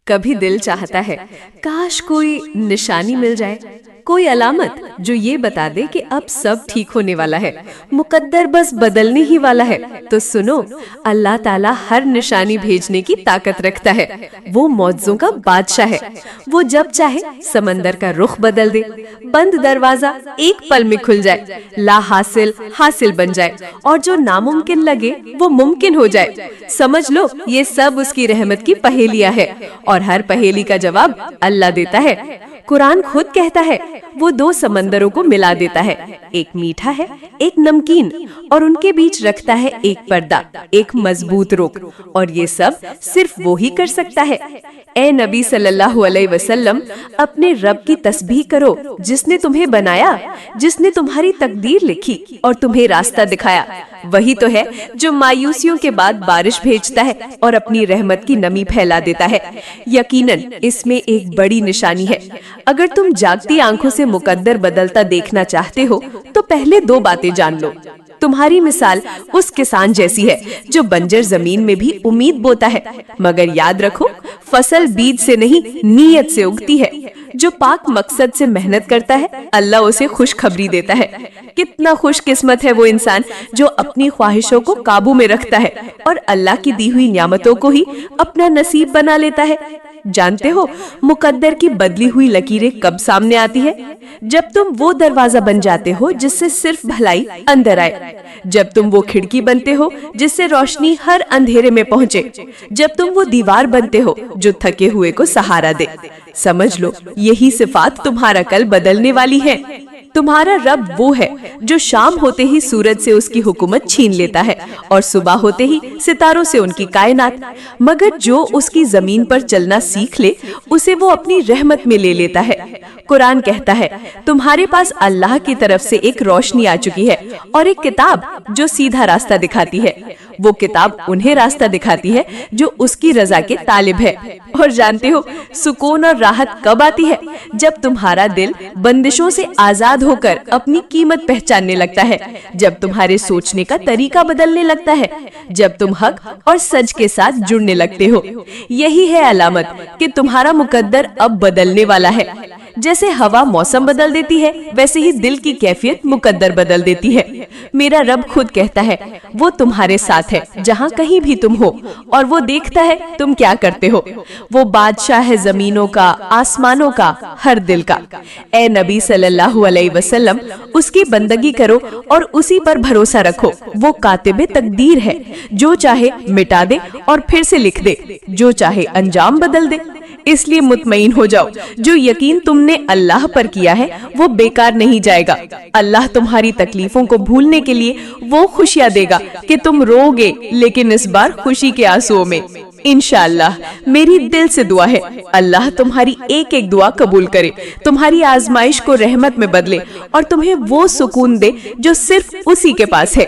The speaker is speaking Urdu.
کبھی دل چاہتا ہے کاش کوئی نشانی مل جائے، کوئی علامت جو یہ بتا دے کہ اب سب ٹھیک ہونے والا ہے، مقدر بس بدلنے ہی والا ہے۔ تو سنو، اللہ تعالیٰ ہر نشانی بھیجنے کی طاقت رکھتا ہے۔ وہ معجزوں کا بادشاہ ہے۔ وہ جب چاہے سمندر کا رخ بدل دے، بند دروازہ ایک پل میں کھل جائے، لا حاصل حاصل بن جائے، اور جو ناممکن لگے وہ ممکن ہو جائے۔ سمجھ لو یہ سب اس کی رحمت کی پہیلیاں ہے، اور ہر پہیلی کا جواب اللہ دیتا ہے۔ قرآن خود کہتا ہے وہ دو سمندروں کو ملا دیتا ہے، ایک میٹھا ہے ایک نمکین، اور ان کے بیچ رکھتا ہے ایک پردہ، ایک مضبوط روک، اور یہ سب صرف وہی کر سکتا ہے۔ اے نبی صلی اللہ علیہ وسلم، اپنے رب کی تسبیح کرو جس نے تمہیں بنایا، جس نے تمہاری تقدیر لکھی اور تمہیں راستہ دکھایا۔ وہی تو ہے جو مایوسیوں کے بعد بارش بھیجتا ہے اور اپنی رحمت کی نمی پھیلا دیتا ہے۔ یقیناً اس میں ایک بڑی نشانی ہے۔ اگر تم جاگتی آنکھوں سے مقدر بدلتا دیکھنا چاہتے ہو تو پہلے دو باتیں جان لو۔ تمہاری مثال اس کسان جیسی ہے جو بنجر زمین میں بھی امید بوتا ہے، مگر یاد رکھو فصل بیج سے نہیں نیت سے اگتی ہے۔ جو پاک مقصد سے محنت کرتا ہے اللہ اسے خوشخبری دیتا ہے۔ کتنا خوش قسمت ہے وہ انسان جو اپنی خواہشوں کو قابو میں رکھتا ہے اور اللہ کی دی ہوئی نعمتوں کو ہی اپنا نصیب بنا لیتا ہے۔ جانتے ہو مقدر کی بدلی ہوئی لکیریں کب سامنے آتی ہے؟ جب تم وہ دروازہ بن جاتے ہو جس سے صرف بھلائی اندر آئے، جب تم وہ کھڑکی بنتے ہو جس سے روشنی ہر اندھیرے میں پہنچے، جب تم وہ دیوار بنتے ہو جو تھکے ہوئے کو سہارا دے۔ سمجھ لو یہی صفات تمہارا کل بدلنے والی ہے۔ تمہارا رب وہ ہے جو شام ہوتے ہی سورج سے اس کی حکومت چھین لیتا ہے اور صبح ہوتے ہی ستاروں سے ان کی کائنات، مگر جو اس کی زمین پر چلنا سیکھ لے اسے وہ اپنی رحمت میں لے لیتا ہے۔ قرآن کہتا ہے تمہارے پاس اللہ کی طرف سے ایک روشنی آ چکی ہے اور ایک کتاب جو سیدھا راستہ دکھاتی ہے۔ وہ کتاب انہیں راستہ دکھاتی ہے جو اس کی رضا کے طالب ہے۔ اور جانتے ہو سکون اور راحت کب آتی ہے؟ جب تمہارا دل بندشوں سے آزاد ہو کر اپنی قیمت پہچاننے لگتا ہے، جب تمہارے سوچنے کا طریقہ بدلنے لگتا ہے، جب تم حق اور سچ کے ساتھ جڑنے لگتے ہو۔ یہی ہے علامت کہ تمہارا مقدر اب بدلنے والا ہے۔ جیسے ہوا موسم بدل دیتی ہے ویسے ہی دل کی کیفیت مقدر بدل دیتی ہے۔ میرا رب خود کہتا ہے وہ تمہارے ساتھ ہے جہاں کہیں بھی تم ہو، اور وہ دیکھتا ہے تم کیا کرتے ہو۔ وہ بادشاہ ہے زمینوں کا، آسمانوں کا، ہر دل کا۔ اے نبی صلی اللہ علیہ وسلم، اس کی بندگی کرو اور اسی پر بھروسہ رکھو۔ وہ کاتب تقدیر ہے، جو چاہے مٹا دے اور پھر سے لکھ دے، جو چاہے انجام بدل دے۔ اس لیے مطمئن ہو جاؤ، جو یقین تم نے اللہ پر کیا ہے وہ بیکار نہیں جائے گا۔ اللہ تمہاری تکلیفوں کو بھولنے کے لیے وہ خوشیاں دے گا کہ تم رو گے، لیکن اس بار خوشی کے آنسوؤں میں۔ انشاءاللہ میری دل سے دعا ہے اللہ تمہاری ایک ایک دعا قبول کرے، تمہاری آزمائش کو رحمت میں بدلے اور تمہیں وہ سکون دے جو صرف اسی کے پاس ہے۔